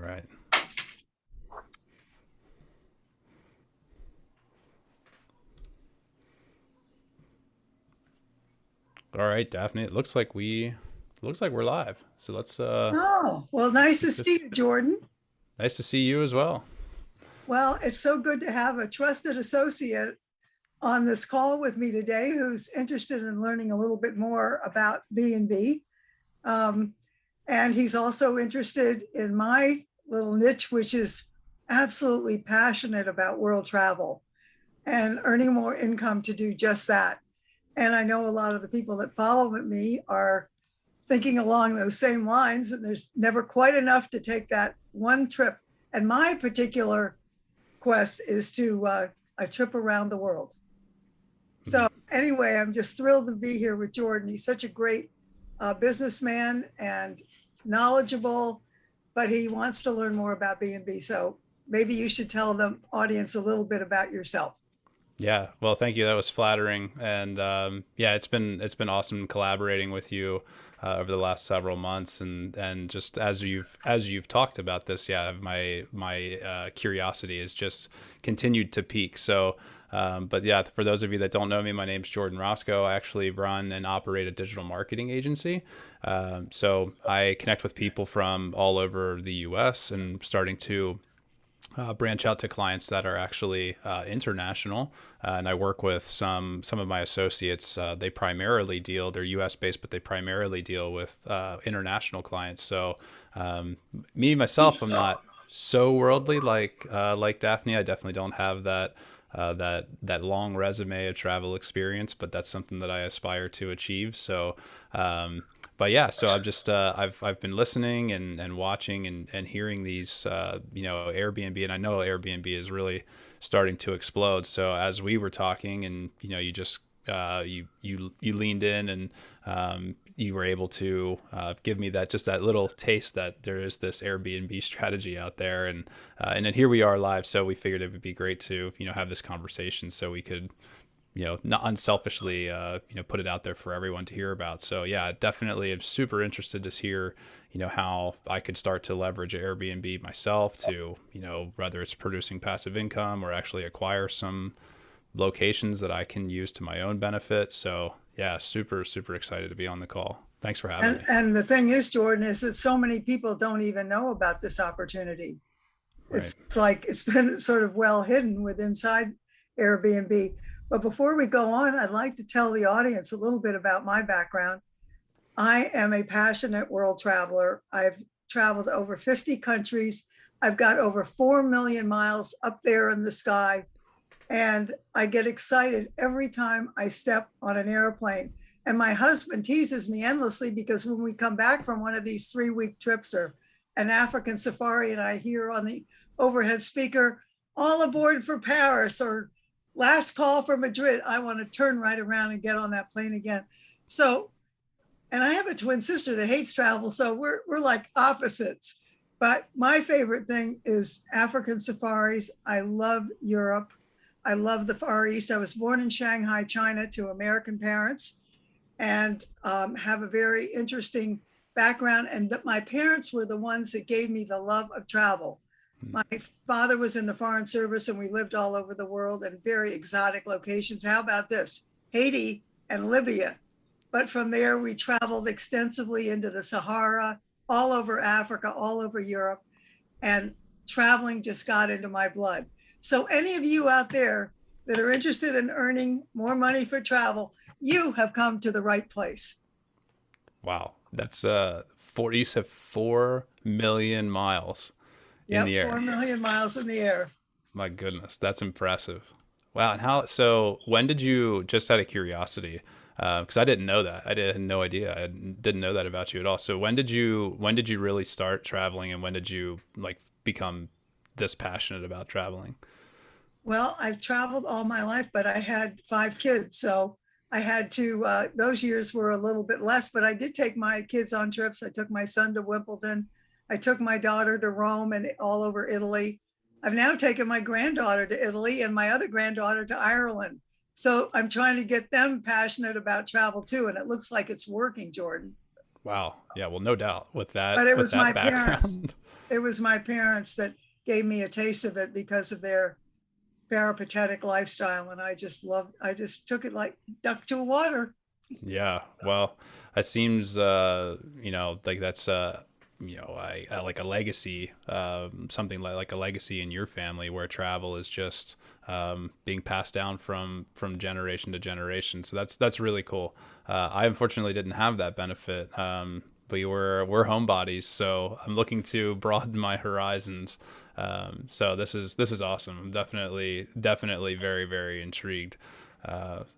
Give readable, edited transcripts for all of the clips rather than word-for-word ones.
right. All right, Daphne. Looks like we're live. So Oh, well, nice to let's see just you, Jordan. nice to see you as well. Well, it's so good to have a trusted associate on this call with me today who's interested in learning a little bit more about B&B. Um, and he's also interested in my little niche, which is absolutely passionate about world travel and earning more income to do just that. And I know a lot of the people that follow me are thinking along those same lines, and there's never quite enough to take that one trip. And my particular quest is to a trip around the world. Mhm. So anyway, I'm just thrilled to be here with Jordan. He's such a great businessman and knowledgeable, but he wants to learn more about B&B. So maybe you should tell the audience a little bit about yourself. Yeah, well, thank you. That was flattering, and yeah, it's been awesome collaborating with you over the last several months, and just as you've talked about this, yeah, my curiosity has just continued to peak. So, but yeah, for those of you that don't know me, my name's Jordan Roscoe. I actually run and operate a digital marketing agency. So I connect with people from all over the U.S. and starting to branch out to clients that are actually international. And I work with some of my associates. They primarily deal. They're U.S. based, but they primarily deal with international clients. So me myself, I'm not so worldly like Daphne. I definitely don't have that long resume of travel experience, but that's something that I aspire to achieve. So but yeah, so I've been listening and watching and hearing these Airbnb, and I know Airbnb is really starting to explode. So as we were talking, and you just you leaned in and you were able to give me that little taste that there is this Airbnb strategy out there, and then here we are live. So we figured it would be great to have this conversation so we could not unselfishly, put it out there for everyone to hear about. So yeah, definitely am super interested to hear, how I could start to leverage Airbnb myself to, whether it's producing passive income or actually acquire some locations that I can use to my own benefit. So yeah, super, super excited to be on the call. Thanks for having me. And the thing is, Jordan, is that so many people don't even know about this opportunity. Right. It's like it's been sort of well hidden with inside Airbnb. But before we go on, I'd like to tell the audience a little bit about my background. I am a passionate world traveler. I've traveled over 50 countries. I've got over 4 million miles up there in the sky. And I get excited every time I step on an airplane. And my husband teases me endlessly because when we come back from one of these 3-week trips or an African safari, and I hear on the overhead speaker, all aboard for Paris or last call for Madrid, I want to turn right around and get on that plane again. So, and I have a twin sister that hates travel, so we're like opposites. But my favorite thing is African safaris. I love Europe. I love the Far East. I was born in Shanghai, China, to American parents, and have a very interesting background. And that my parents were the ones that gave me the love of travel. My father was in the Foreign Service, and we lived all over the world in very exotic locations. How about this? Haiti and Libya. But from there, we traveled extensively into the Sahara, all over Africa, all over Europe, and traveling just got into my blood. So, any of you out there that are interested in earning more money for travel, you have come to the right place. Wow. That's you said 4 million miles in Yep, the 4 air. million miles in the air. My goodness, that's impressive. Wow, and how? So when did you? Just out of curiosity, because I didn't know that. I had no idea. I didn't know that about you at all. So when did you? When did you really start traveling, and when did you like become this passionate about traveling? Well, I've traveled all my life, but I had 5 kids. So I had to, those years were a little bit less, but I did take my kids on trips. I took my son to Wimbledon. I took my daughter to Rome and all over Italy. I've now taken my granddaughter to Italy and my other granddaughter to Ireland. So I'm trying to get them passionate about travel too. And it looks like it's working, Jordan. Wow. Yeah. Well, no doubt But it with was my that parents. background. It was my parents that gave me a taste of it because of their peripatetic lifestyle. And I just took it like duck to water. Yeah. Well, it seems, like that's, I like a legacy, something like a legacy in your family where travel is just, being passed down from generation to generation. So that's really cool. I unfortunately didn't have that benefit. We're homebodies, so I'm looking to broaden my horizons. So this is awesome. I'm definitely very, very intrigued.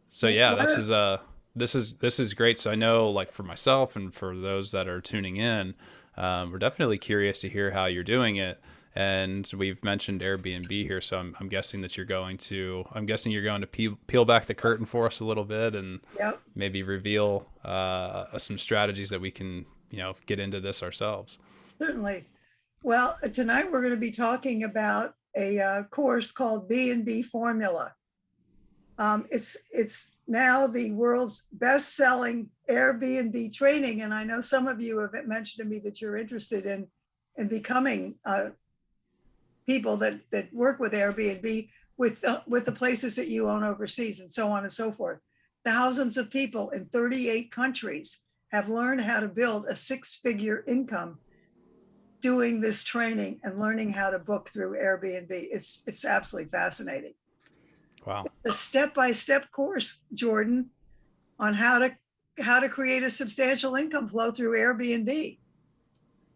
So yeah, What, this is great. So I know, like for myself and for those that are tuning in, we're definitely curious to hear how you're doing it. And we've mentioned Airbnb here, so I'm guessing that you're going to peel back the curtain for us a little bit and yep, maybe reveal some strategies that we can get into this ourselves. certainly. Well, tonight we're going to be talking about a course called Bnb Formula. It's now the world's best-selling Airbnb training, and I know some of you have mentioned to me that you're interested in becoming people that work with Airbnb with the places that you own overseas and so on and so forth. Thousands of people in 38 countries have learned how to build a six-figure income doing this training and learning how to book through Airbnb. It's absolutely fascinating. Wow. A step-by-step course, Jordan, on how to create a substantial income flow through Airbnb.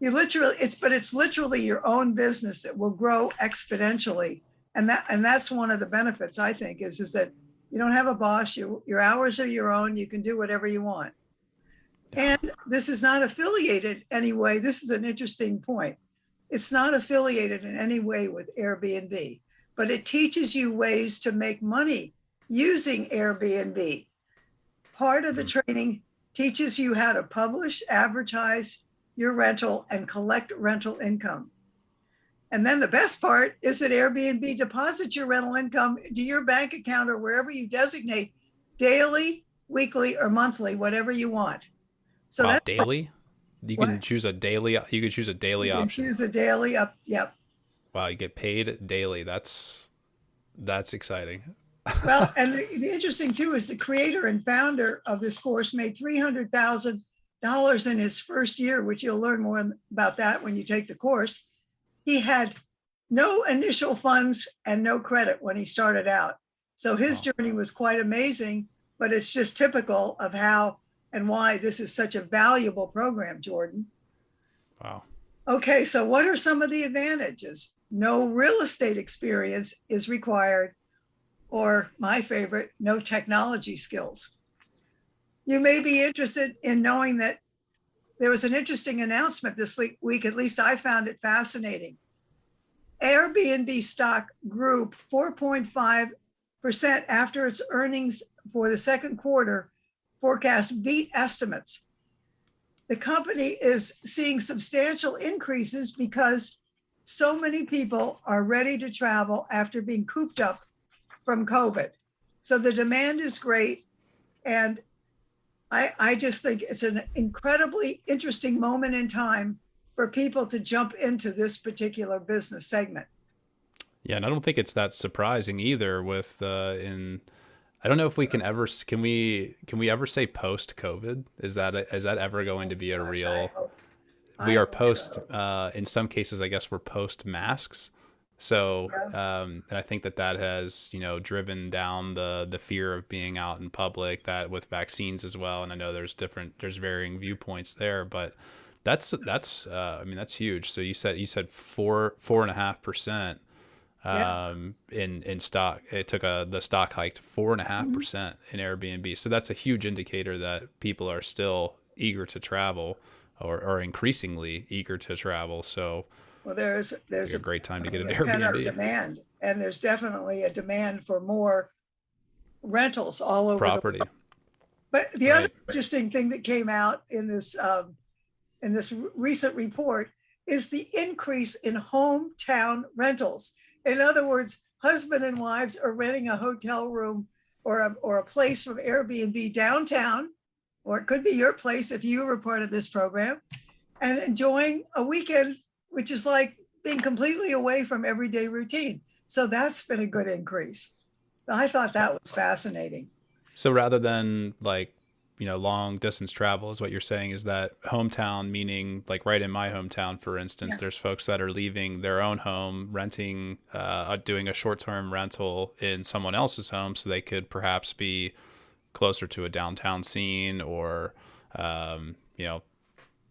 It's literally your own business that will grow exponentially. And that's one of the benefits, I think, is that you don't have a boss, your hours are your own, you can do whatever you want. Yeah. And this is not affiliated anyway. This is an interesting point. It's not affiliated in any way with Airbnb, but it teaches you ways to make money using Airbnb. Part of the training teaches you how to publish, advertise your rental, and collect rental income. And then the best part is that Airbnb deposits your rental income to your bank account or wherever you designate daily, weekly, or monthly, whatever you want. So Wow. that's Daily. what You can choose a you daily can option. choose a daily up. Yep. Wow. You get paid daily. That's exciting. Well, and the interesting too is the creator and founder of this course made $300,000 in his first year, which you'll learn more about that when you take the course. He had no initial funds and no credit when he started out. So his Wow. journey was quite amazing, but it's just typical of how and why this is such a valuable program, Jordan. Wow. Okay, so what are some of the advantages? No real estate experience is required, or my favorite, no technology skills. You may be interested in knowing that there was an interesting announcement this week, at least I found it fascinating. Airbnb stock grew 4.5% after its earnings for the second quarter forecast beat estimates. The company is seeing substantial increases because so many people are ready to travel after being cooped up from COVID. So the demand is great. And I just think it's an incredibly interesting moment in time for people to jump into this particular business segment. Yeah, and I don't think it's that surprising either. With in I don't know if we can ever can we ever say post COVID? Is that ever going to be a Gosh, real? I We are hope post. so. In some cases, I guess we're post masks. So, Yeah. and I think that has driven down the fear of being out in public. That with vaccines as well, and I know there's varying viewpoints there, but that's I mean that's huge. So you said 4.5% Yeah. in stock. It took the stock hiked 4.5% Mhm. in Airbnb. So that's a huge indicator that people are still eager to travel or increasingly eager to travel. So Well, there's like a great time to get an a pent-up Airbnb demand, and there's definitely a demand for more rentals all over the property. world. But the other Right. interesting thing that came out in this recent report is the increase in hometown rentals. In other words, husband and wives are renting a hotel room or a place from Airbnb downtown, or it could be your place if you were part of this program, and enjoying a weekend, which is like being completely away from everyday routine. So that's been a good increase. I thought that was fascinating. So rather than like, long distance travel, is what you're saying, is that hometown, meaning like right in my hometown, for instance, Yeah. there's folks that are leaving their own home, renting, doing a short term rental in someone else's home so they could perhaps be closer to a downtown scene or, you know,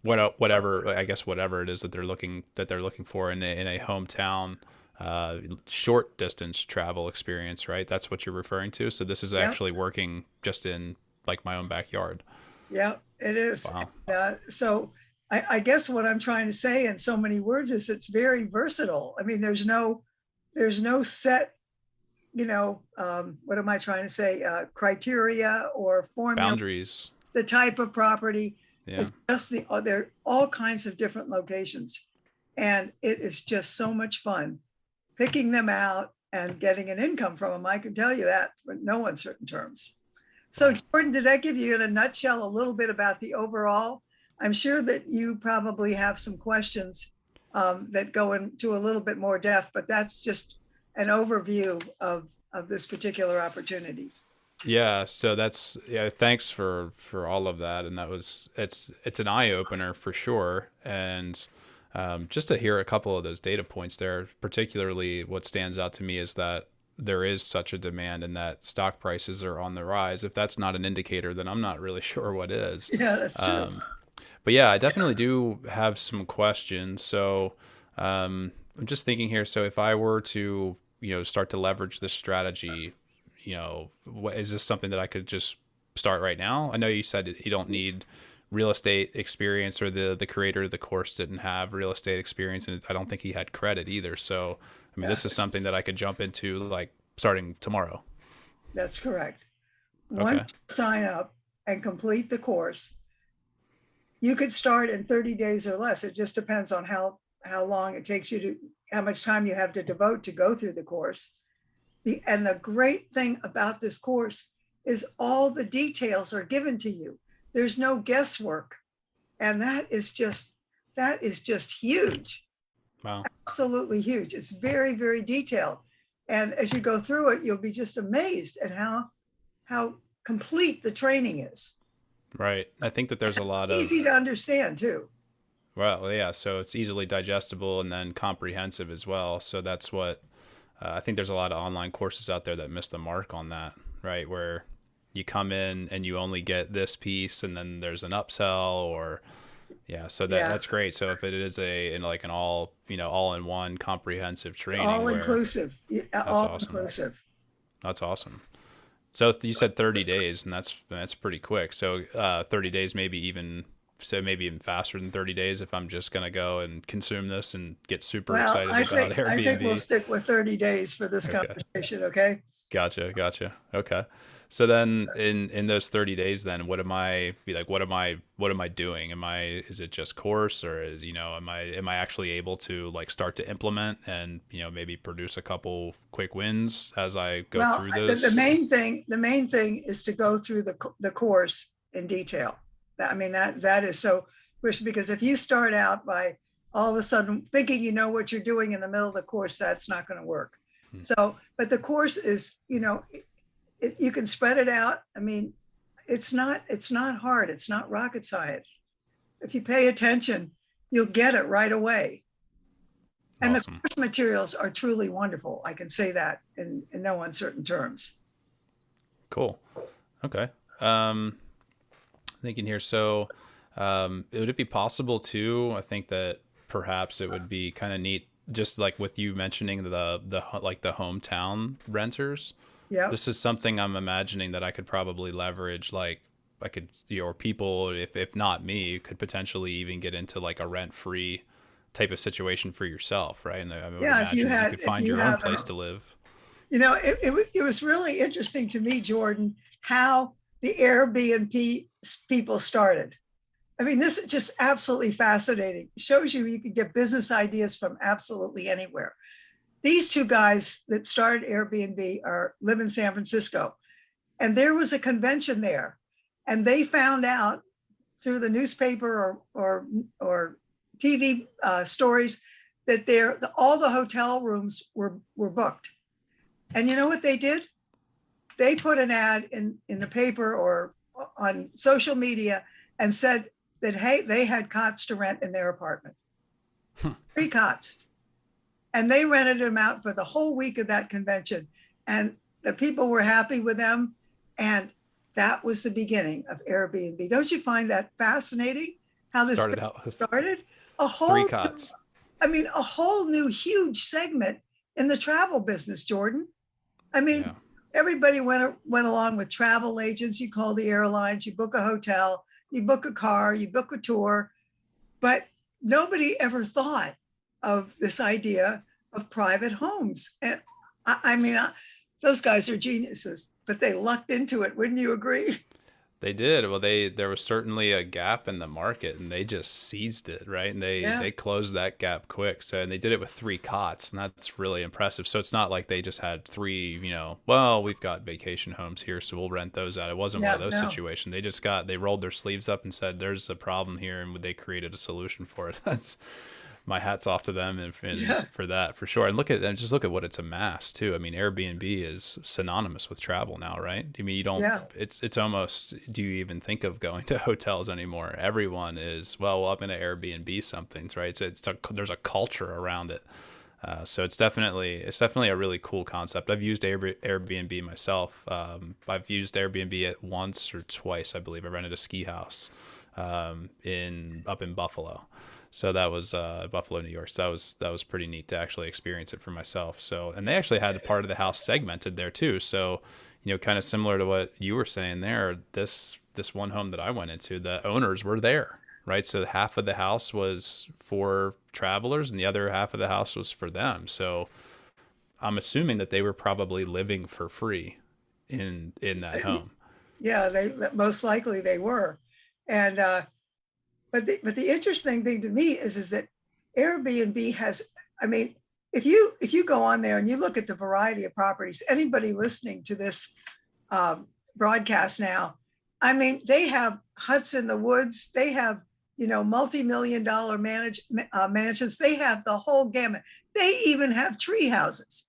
whatever, I guess, whatever it is that they're looking for in a hometown short distance travel experience, right? That's what you're referring to. So this is Yep. actually working just in like my own backyard. Yeah, it is. Wow. So I guess what I'm trying to say in so many words is it's very versatile. I mean, there's no set, what am I trying to say? Criteria or formula, Boundaries. the type of property. Yeah. It's just there are all kinds of different locations. And it is just so much fun picking them out and getting an income from them. I can tell you that for no uncertain terms. So, Wow. Jordan, did that give you in a nutshell a little bit about the overall? I'm sure that you probably have some questions that go into a little bit more depth, but that's just an overview of this particular opportunity. Yeah, so that's, yeah, thanks for all of that, and it's an eye opener for sure. And just to hear a couple of those data points there, particularly what stands out to me is that there is such a demand and that stock prices are on the rise. If that's not an indicator, then I'm not really sure what is. Yeah, that's true. Um, but yeah, I definitely do have some questions. So I'm just thinking here. So if I were to, start to leverage this strategy, what is this something that I could just start right now? I know you said you don't need real estate experience, or the creator of the course didn't have real estate experience, and I don't think he had credit either. So, I mean, Yeah, this is something that I could jump into like starting tomorrow. that's correct. Once Okay. you sign up and complete the course, you could start in 30 days or less. It just depends on how long it takes you to, how much time you have to devote to go through the course. And the great thing about this course is all the details are given to you. There's no guesswork. And that is just huge. Wow. Absolutely huge. It's very, very detailed. And as you go through it, you'll be just amazed at how complete the training is. Right. I think that there's a lot Easy of, to understand too. well, yeah, so it's easily digestible and then comprehensive as well. So that's what I think there's a lot of online courses out there that miss the mark on that, right? Where you come in and you only get this piece and then there's an upsell, or yeah, so Yeah, that's great. So if it is like an all, all in one comprehensive training all where, inclusive. that's All awesome. inclusive. That's awesome. So you said 30 days, and that's pretty quick. So 30 days, maybe even faster than 30 days if I'm just gonna go and consume this and get super Well, excited I about think I think we'll Airbnb. stick with 30 days for this Okay. conversation. Okay. Gotcha. Okay. So then in those 30 days, then what am I be like, what am I doing? Is it just course, or am I actually able to like start to implement and, maybe produce a couple quick wins as I go Well, through the those? main thing is to go through the course in detail. I mean, that is so, because if you start out by all of a sudden thinking you know what you're doing in the middle of the course, that's not going to work. Hmm. So, but the course is, you can spread it out. I mean, it's not hard. It's not rocket science. If you pay attention, you'll get it right away. And the Awesome. course materials are truly wonderful. I can say that in no uncertain terms. Cool. Okay. Um, Thinking here. So, would it be possible too? I think that perhaps it would be kind of neat, just like with you mentioning the hometown renters. Yep. This is something I'm imagining that I could probably leverage. Like I could, or people, if not me, could potentially even get into like a rent free type of situation for yourself, right? And I would Yeah. imagine that you could If find you your own have place to live. it was really interesting to me, Jordan, how the Airbnb people started. I mean, this is just absolutely fascinating. It shows you can get business ideas from absolutely anywhere. These two guys that started Airbnb live in San Francisco, and there was a convention there, and they found out through the newspaper or TV stories that all the hotel rooms were booked. And you know what they did? They put an ad in the paper or on social media and said that, hey, they had cots to rent in their apartment, 3 cots. And they rented them out for the whole week of that convention. And the people were happy with them. And that was the beginning of Airbnb. Don't you find that fascinating? How this Started out with started? A three whole, cots. a whole new huge segment in the travel business, Jordan. I mean, Yeah. everybody went along with travel agents. You call the airlines, you book a hotel, you book a car, you book a tour, but nobody ever thought of this idea of private homes. And those guys are geniuses, but they lucked into it. Wouldn't you agree? They did. Well, there was certainly a gap in the market, and they just seized it, right? And Yeah, they closed that gap quick. So, and they did it with 3 cots, and that's really impressive. So it's not like they just had three, well, we've got vacation homes here, so we'll rent those out. It wasn't one yeah, of those no, situations. They rolled their sleeves up and said, "There's a problem here," and they created a solution for it. That's my hat's off to them and yeah, for that for sure. And just look at what it's amassed too. I mean, Airbnb is synonymous with travel now, right? I mean, you don't. yeah, It's almost. Do you even think of going to hotels anymore? Everyone is. Well, I'm going to Airbnb something, right? So there's a culture around it. So it's definitely a really cool concept. I've used Airbnb myself. I've used Airbnb at once or twice, I believe. I rented a ski house in up in Buffalo. So that was Buffalo, New York. So that was pretty neat to actually experience it for myself. So, and they actually had a part of the house segmented there too. So, kind of similar to what you were saying there. This one home that I went into, the owners were there, right? So half of the house was for travelers, and the other half of the house was for them. So I'm assuming that they were probably living for free in that home. yeah. They most likely they were, and but the interesting thing to me is that Airbnb has. I mean, if you go on there and you look at the variety of properties, anybody listening to this broadcast now, I mean, they have huts in the woods. They have multi-million-dollar mansions. They have the whole gamut. They even have tree houses.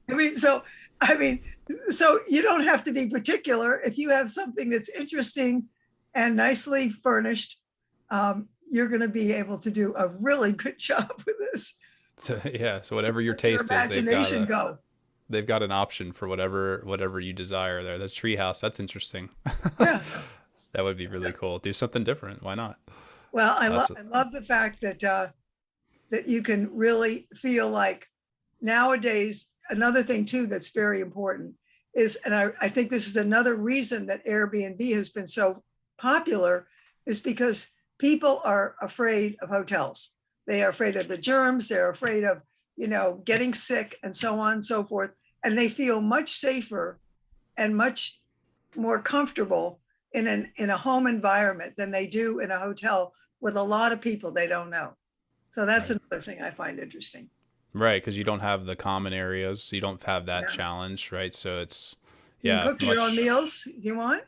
I mean, so I mean, so you don't have to be particular if you have something that's interesting and nicely furnished. You're going to be able to do a really good job with this. So yeah, so whatever your Let your taste is, imagination go. they've got an option for whatever you desire there. The treehouse, that's interesting. Yeah. That would be So, really cool. Do something different. Why not? well, That's I love the fact that you can really feel like nowadays. Another thing too that's very important is, and I think this is another reason that Airbnb has been so popular, is because people are afraid of hotels. They are afraid of the germs. They're afraid of getting sick and so on and so forth. And they feel much safer and much more comfortable in a home environment than they do in a hotel with a lot of people they don't know. So that's right. another thing I find interesting. Right, because you don't have the common areas. You don't have that Yeah. challenge, right? So it's You can yeah, cook your own much meals if you want.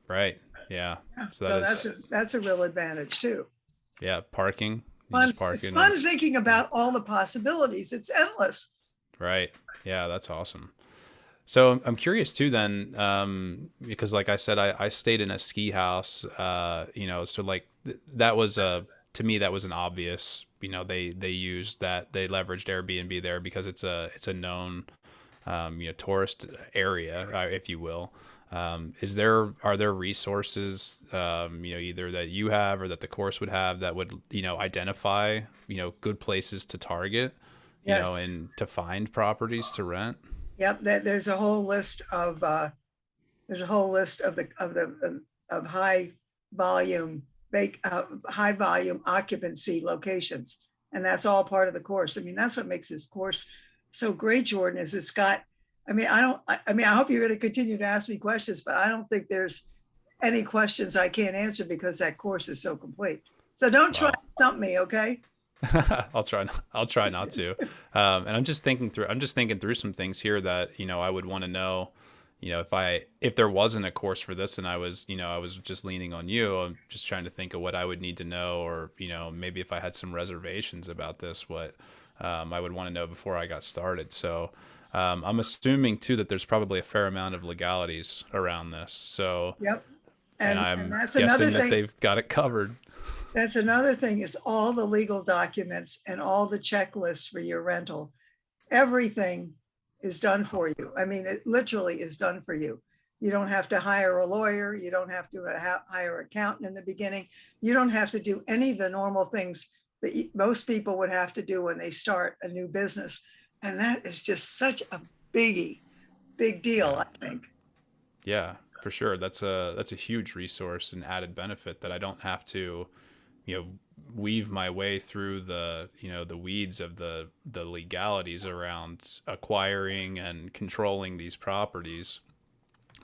right. Yeah. Yeah. So that So is that's a real advantage too. yeah, parking. You Fun. just park It's in and fun thinking about all the possibilities. It's endless. right. Yeah, that's awesome. So I'm curious too then, because like I said, I stayed in a ski house, so like that was to me, that was an obvious, they used that, they leveraged Airbnb there because it's a known, tourist area, if you will. Are there resources, either that you have or that the course would have that would, identify, good places to target, Yes. and to find properties to rent? Yep. There's a whole list of of high volume high volume occupancy locations, and that's all part of the course. I mean, that's what makes this course so great, Jordan. Is it's got. I mean, I don't. I mean, I hope you're going to continue to ask me questions, but I don't think there's any questions I can't answer because that course is so complete. So don't try to Wow. stump me, okay? I'll try not to. And I'm just thinking through some things here that, I would want to know, if there wasn't a course for this and I was just leaning on you, I'm just trying to think of what I would need to know, or, maybe if I had some reservations about this, what I would want to know before I got started. So I'm assuming too that there's probably a fair amount of legalities around this. So, Yep. and And I'm that's another guessing that thing. they've got it covered. That's another thing is all the legal documents and all the checklists for your rental. Everything is done for you. I mean, it literally is done for you. You don't have to hire a lawyer. You don't have to hire an accountant in the beginning. You don't have to do any of the normal things that most people would have to do when they start a new business. And that is just such a big deal, Yeah. I think. Yeah, for sure. That's a huge resource and added benefit that I don't have to, you know, weave my way through the weeds of the legalities around acquiring and controlling these properties,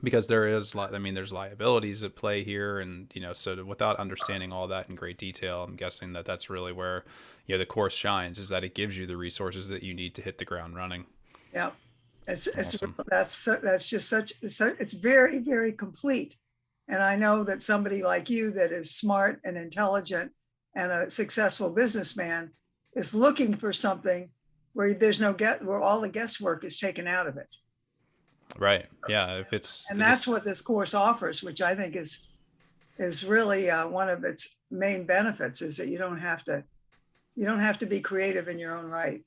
because there's liabilities at play here, and so without understanding all that in great detail, I'm guessing that that's really where the course shines, is that it gives you the resources that you need to hit the ground running. Yeah. It's Awesome. that's just such it's very complete. And I know that somebody like you that is smart and intelligent and a successful businessman is looking for something where there's no get where all the guesswork is taken out of it. Right. Yeah, if it's And that's this. what this course offers, which I think is really one of its main benefits, is that you don't have to be creative in your own right.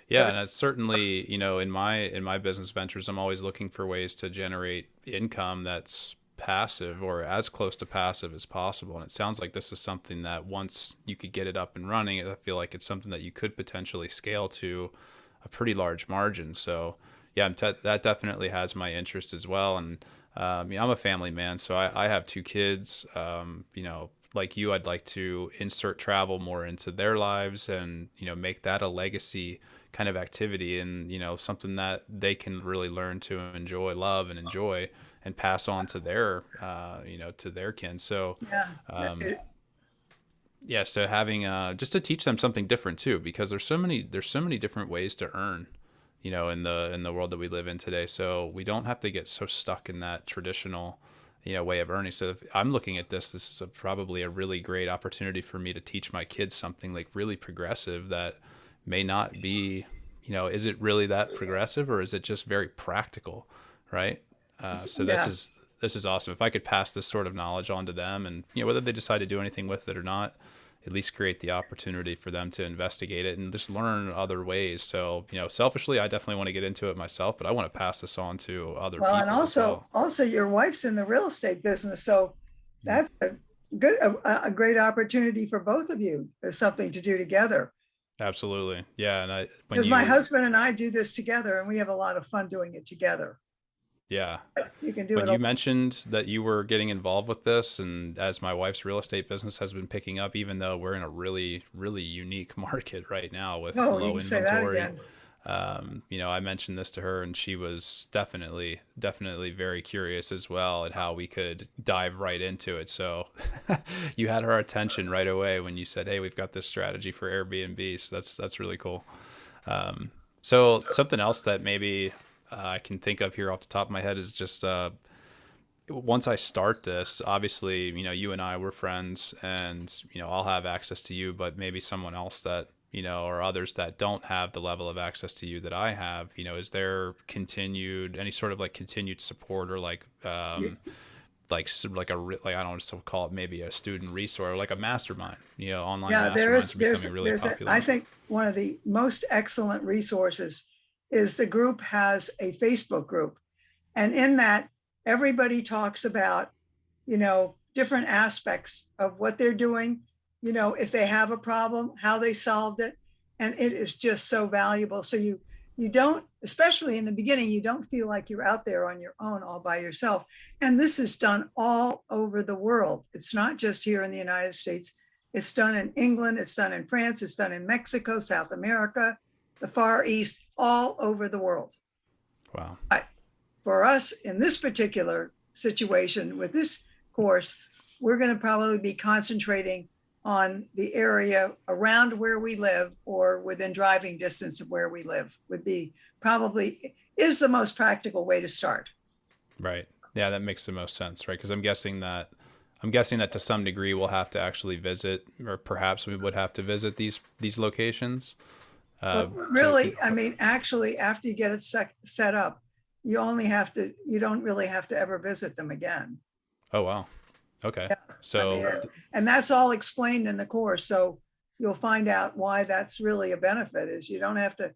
Yeah, Every, and it's certainly, in my business ventures, I'm always looking for ways to generate income that's passive or as close to passive as possible. And it sounds like this is something that once you could get it up and running, I feel like it's something that you could potentially scale to a pretty large margin. So, yeah, that definitely has my interest as well. And I'm a family man, so I have two kids. Like you, I'd like to insert travel more into their lives and make that a legacy kind of activity, and something that they can really learn to enjoy, love, and enjoy, and pass on to their kin. So yeah, um, yeah, so having just to teach them something different too, because there's so many different ways to earn, in the world that we live in today. So we don't have to get so stuck in that traditional way of earning. So if I'm looking at this is probably a really great opportunity for me to teach my kids something like really progressive that may not be, is it really that progressive, or is it just very practical, right? So this yeah. is this is awesome. If I could pass this sort of knowledge on to them, and whether they decide to do anything with it or not, at least create the opportunity for them to investigate it and just learn other ways. So, selfishly, I definitely want to get into it myself, but I want to pass this on to other Well, and people as well. also your wife's in the real estate business, so Mm. that's a great opportunity for both of you. There's something to do together. Absolutely. Yeah. And when Because my you, husband and I do this together, and we have a lot of fun doing it together. yeah, You can do when it. you mentioned that you were getting involved with this, and as my wife's real estate business has been picking up, even though we're in a really, really unique market right now with Oh, you low can say that inventory, again. I mentioned this to her, and she was definitely very curious as well at how we could dive right into it. So you had her attention right away when you said, "Hey, we've got this strategy for Airbnb." So that's really cool. So something else that maybe I can think of here off the top of my head is just once I start this, obviously, you and I were friends, and I'll have access to you, but maybe someone else that or others that don't have the level of access to you that I have, is there continued any sort of like continued support, or like I don't know, so call it maybe a student resource, or like a mastermind, online Yeah, masterminds are becoming really there's a, I popular. think one of the most excellent resources is the group has a Facebook group. And in that, everybody talks about, different aspects of what they're doing, if they have a problem, how they solved it. And it is just so valuable. So you don't, especially in the beginning, you don't feel like you're out there on your own all by yourself. And this is done all over the world. It's not just here in the United States. It's done in England, it's done in France, it's done in Mexico, South America, the Far East, all over the world. Wow. But for us in this particular situation with this course, we're going to probably be concentrating on the area around where we live or within driving distance of where we live would be probably is the most practical way to start. Right. Yeah, that makes the most sense, right? Because I'm guessing that to some degree we'll have to actually visit, or perhaps we would have to visit these locations. But To really, I mean, actually, after you get it set up, you don't really have to ever visit them again. Oh wow. Okay. Yeah, I So mean, and that's all explained in the course. So you'll find out why that's really a benefit is you don't have to.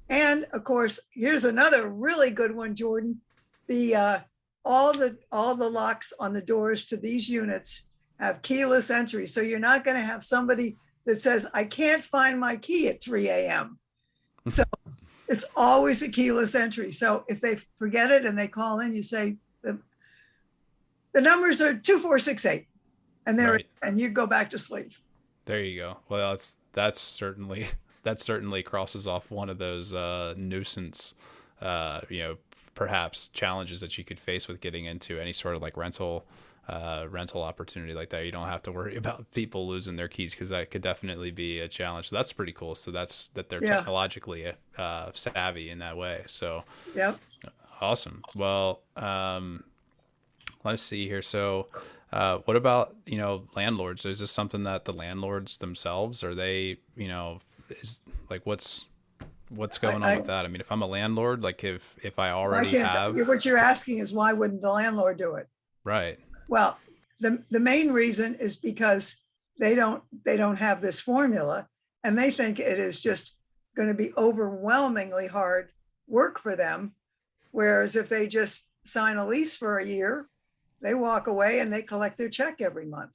And of course, here's another really good one, Jordan. The all the locks on the doors to these units have keyless entry. So you're not going to have somebody that says, I can't find my key at 3 a.m. So it's always a keyless entry. So if they forget it and they call in, you say, the numbers are 2468, right. and you go back to sleep. There you go. Well, that's certainly that certainly crosses off one of those nuisance, you know, perhaps challenges that you could face with getting into any sort of like rental opportunity like that. You don't have to worry about people losing their keys because that could definitely be a challenge. So that's pretty cool. So that's that they're Yeah. technologically savvy in that way. So Yep. awesome. Well, let's see here. So, what about, landlords? Is this something that the landlords themselves, are they, is like, what's going on with I that? I mean, if I'm a landlord, like if I why already can't have, what you're asking is why wouldn't the landlord do it? right. Well, the main reason is because they don't have this formula, and they think it is just going to be overwhelmingly hard work for them. Whereas if they just sign a lease for a year, they walk away and they collect their check every month.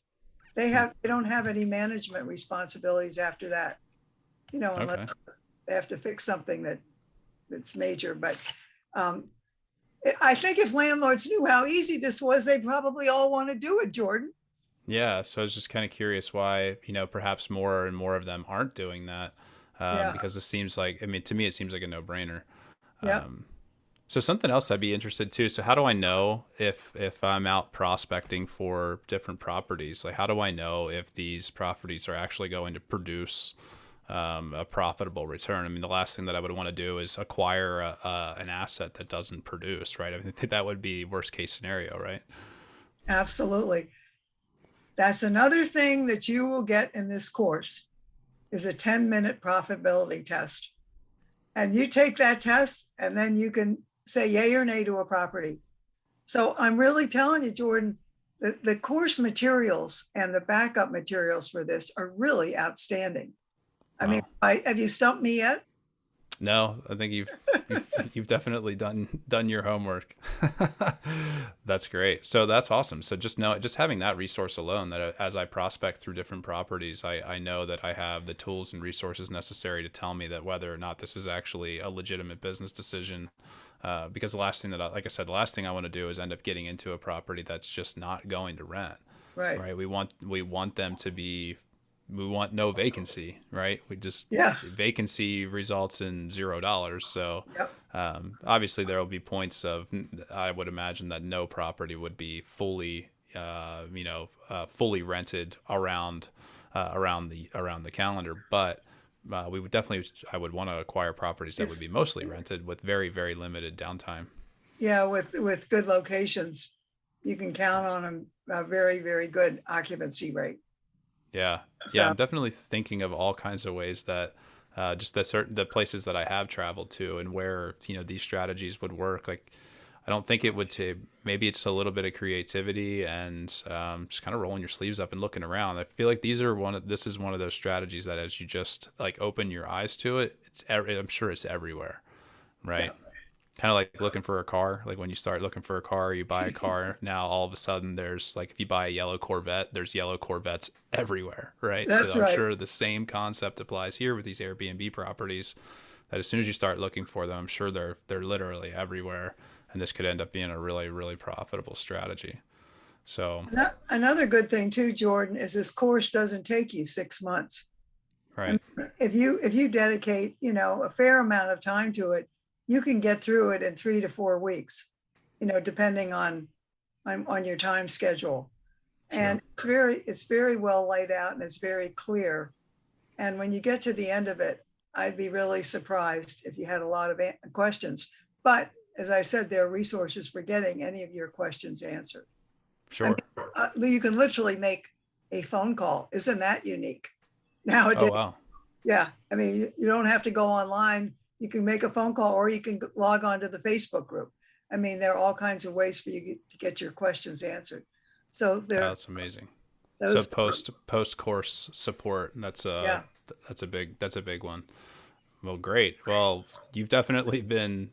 Hmm. They don't have any management responsibilities after that, unless Okay. they have to fix something that's major. But um, I think if landlords knew how easy this was, they probably all want to do it, Jordan. Yeah. So I was just kind of curious why, perhaps more and more of them aren't doing that. Yeah. Because it seems like, I mean, to me, it seems like a no brainer. Yep. So something else I'd be interested too. So how do I know if I'm out prospecting for different properties? Like how do I know if these properties are actually going to produce a profitable return? I mean, the last thing that I would want to do is acquire an asset that doesn't produce, right? I mean, that would be worst case scenario, right? Absolutely. That's another thing that you will get in this course is a 10-minute profitability test. And you take that test and then you can say yay or nay to a property. So I'm really telling you, Jordan, the course materials and the backup materials for this are really outstanding. I mean, Wow. have you stumped me yet? No, I think you've definitely done your homework. That's great. So that's awesome. So just having that resource alone, that as I prospect through different properties, I know that I have the tools and resources necessary to tell me that whether or not this is actually a legitimate business decision. Because the last thing like I said, the last thing I want to do is end up getting into a property that's just not going to rent, Right. right? We want them to be, we want no vacancy, right? We just, Yeah. vacancy results in $0. So Yep. obviously there will be points of, I would imagine that no property would be fully rented around the calendar, but we would definitely, I would want to acquire properties that would It's be mostly rented with very, very limited downtime. yeah, with good locations, you can count on a very, very good occupancy rate. Yeah. Yeah. So I'm definitely thinking of all kinds of ways that, just the places that I have traveled to and where, these strategies would work. Like, I don't think it would take, maybe it's a little bit of creativity and, just kind of rolling your sleeves up and looking around. I feel like this is one of those strategies that as you just like open your eyes to it, I'm sure it's everywhere. yeah, Right. Kind of like looking for a car. Like when you start looking for a car, you buy a car. Now all of a sudden, there's like if you buy a yellow Corvette, there's yellow Corvettes everywhere, right? So that's I'm right. sure the same concept applies here with these Airbnb properties. That as soon as you start looking for them, I'm sure they're literally everywhere, and this could end up being a really really profitable strategy. So Another good thing too, Jordan, is this course doesn't take you 6 months. I right, mean, if you dedicate, a fair amount of time to it, you can get through it in 3 to 4 weeks, depending on your time schedule. sure, And it's very well laid out and it's very clear. And when you get to the end of it, I'd be really surprised if you had a lot of questions. But as I said, there are resources for getting any of your questions answered. I Sure. mean, you can literally make a phone call. Isn't that unique Oh, nowadays? wow. Yeah, I mean, you don't have to go online. You can make a phone call, or you can log on to the Facebook group. I mean, there are all kinds of ways for you to get your questions answered. So Yeah, there, that's amazing. So those, post course support, yeah, that's a big one. Well, great. Well, you've definitely been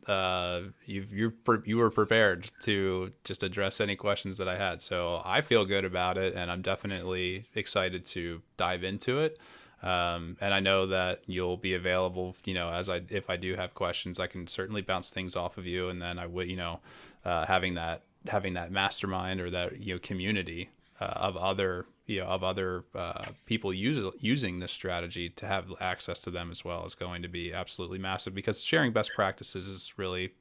you were prepared to just address any questions that I had. So I feel good about it, and I'm definitely excited to dive into it. And I know that you'll be available. As if I do have questions, I can certainly bounce things off of you, and then I would, having that mastermind or that community of other people using this strategy, to have access to them as well is going to be absolutely massive, because sharing best practices is really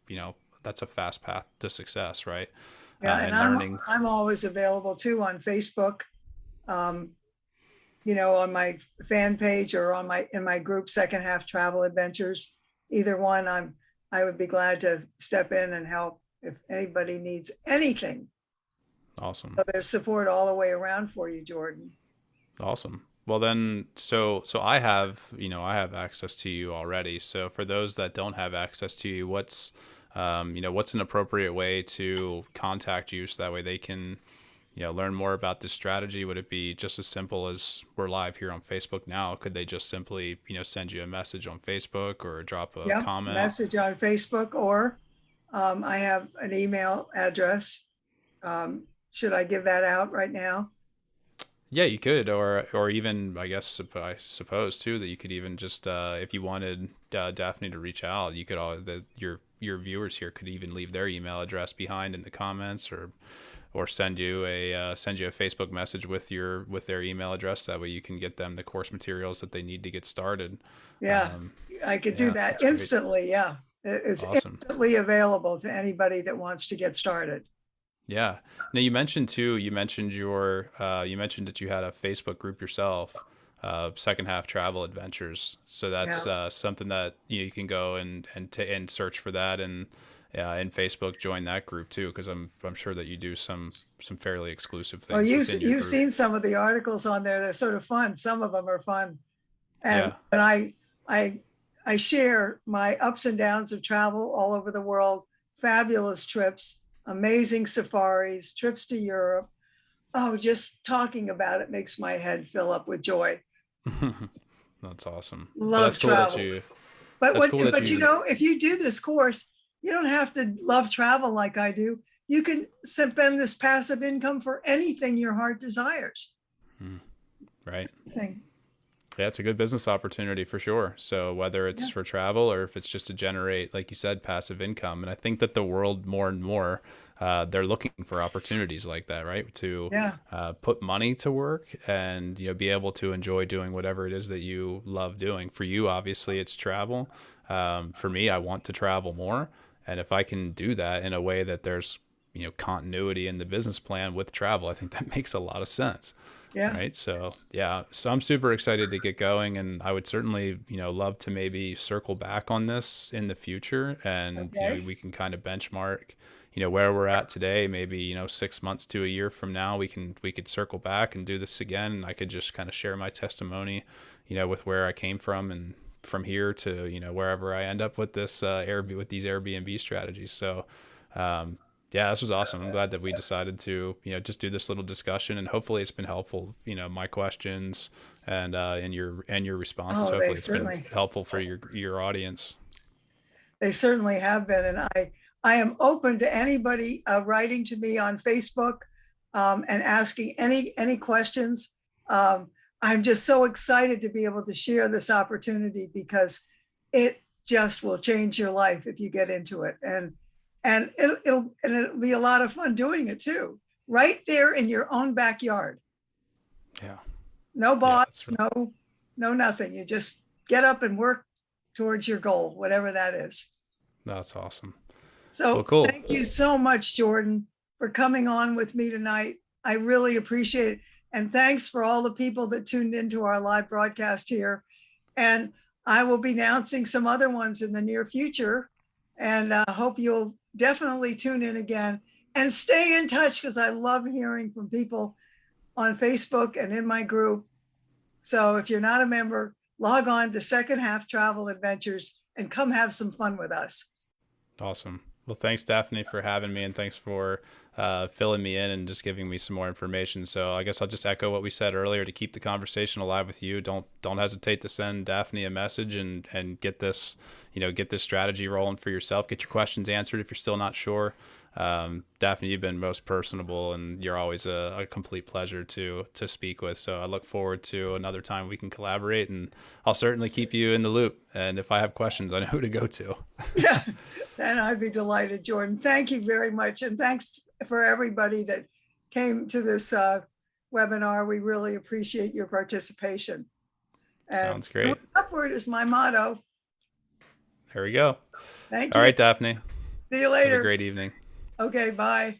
that's a fast path to success, right? yeah. And And learning. I'm always available too on Facebook. Um, on my fan page or on my in my group Second Half Travel Adventures. Either one, I would be glad to step in and help if anybody needs anything. Awesome. So there's support all the way around for you, Jordan. Awesome. Well then, so I have access to you already. So for those that don't have access to you, what's an appropriate way to contact you so that way they can learn more about this strategy? Would it be just as simple as we're live here on Facebook now? Could they just simply send you a message on Facebook or drop a Yep, comment? message on Facebook, or I have an email address. Should I give that out right now? Yeah, you could, or even I suppose too that you could even just if you wanted Daphne to reach out, you could your viewers here could even leave their email address behind in the comments, or send you a Facebook message with their email address. That way you can get them the course materials that they need to get started. Yeah, Um, I could do yeah, that that's great. instantly. Yeah, it is Awesome. instantly available to anybody that wants to get started. Yeah. Now you mentioned too. You mentioned that you had a Facebook group yourself, Second Half Travel Adventures. So that's Yeah. something that you can go and search for that, and in Facebook join that group too, because I'm sure that you do some fairly exclusive Well, things within your you've group. seen some of the articles on there. They're sort of fun. Some of them are fun, and Yeah. I I share my ups and downs of travel all over the world. Fabulous trips, amazing safaris, trips to Europe. Oh, just talking about it makes my head fill up with joy. That's awesome. Well, Love travel. But that's cool that but you. if you do this course, you don't have to love travel like I do. You can spend this passive income for anything your heart desires. Hmm, right. Thing. Yeah, it's a good business opportunity for sure. So whether it's Yeah. for travel or if it's just to generate, like you said, passive income, and I think that the world more and more, they're looking for opportunities like that, right? To Yeah. put money to work and be able to enjoy doing whatever it is that you love doing. For you, obviously, it's travel. For me, I want to travel more, and if I can do that in a way that there's continuity in the business plan with travel, I think that makes a lot of sense. Yeah. Right. So yeah, so I'm super excited to get going, and I would certainly, love to maybe circle back on this in the future, and Okay. we can kind of benchmark, where we're at today. Maybe 6 months to a year from now, we could circle back and do this again, and I could just kind of share my testimony, with where I came from, and from here to wherever I end up with this with these Airbnb strategies. So yeah, this was awesome. I'm glad that we decided to, just do this little discussion, and hopefully it's been helpful. My questions and your responses. Oh, Hopefully it's been helpful for your audience. they certainly have been, and I am open to anybody writing to me on Facebook and asking any questions. I'm just so excited to be able to share this opportunity because it just will change your life if you get into it, and it'll be a lot of fun doing it too, right there in your own backyard. Yeah, No yeah, that's bots, no nothing. You just get up and work towards your goal, whatever that is. awesome. Well, So cool. thank you so much, Jordan, for coming on with me tonight. I really appreciate it. And thanks for all the people that tuned into our live broadcast here. And I will be announcing some other ones in the near future. And hope you'll definitely tune in again and stay in touch because I love hearing from people on Facebook and in my group. So if you're not a member, log on to Second Half Travel Adventures and come have some fun with us. Awesome. Well, thanks, Daphne, for having me, and thanks for filling me in and just giving me some more information. So I guess I'll just echo what we said earlier to keep the conversation alive with you. Don't hesitate to send Daphne a message and get this, get this strategy rolling for yourself. Get your questions answered if you're still not sure. Daphne, you've been most personable, and you're always a complete pleasure to speak with. So I look forward to another time we can collaborate, and I'll certainly keep you in the loop. And if I have questions, I know who to go to. Yeah, and I'd be delighted, Jordan. Thank you very much. And thanks for everybody that came to this webinar. We really appreciate your participation. And Sounds great. upward is my motto. There we go. Thank All you. right, Daphne. See you Have a later. great evening. Okay, bye.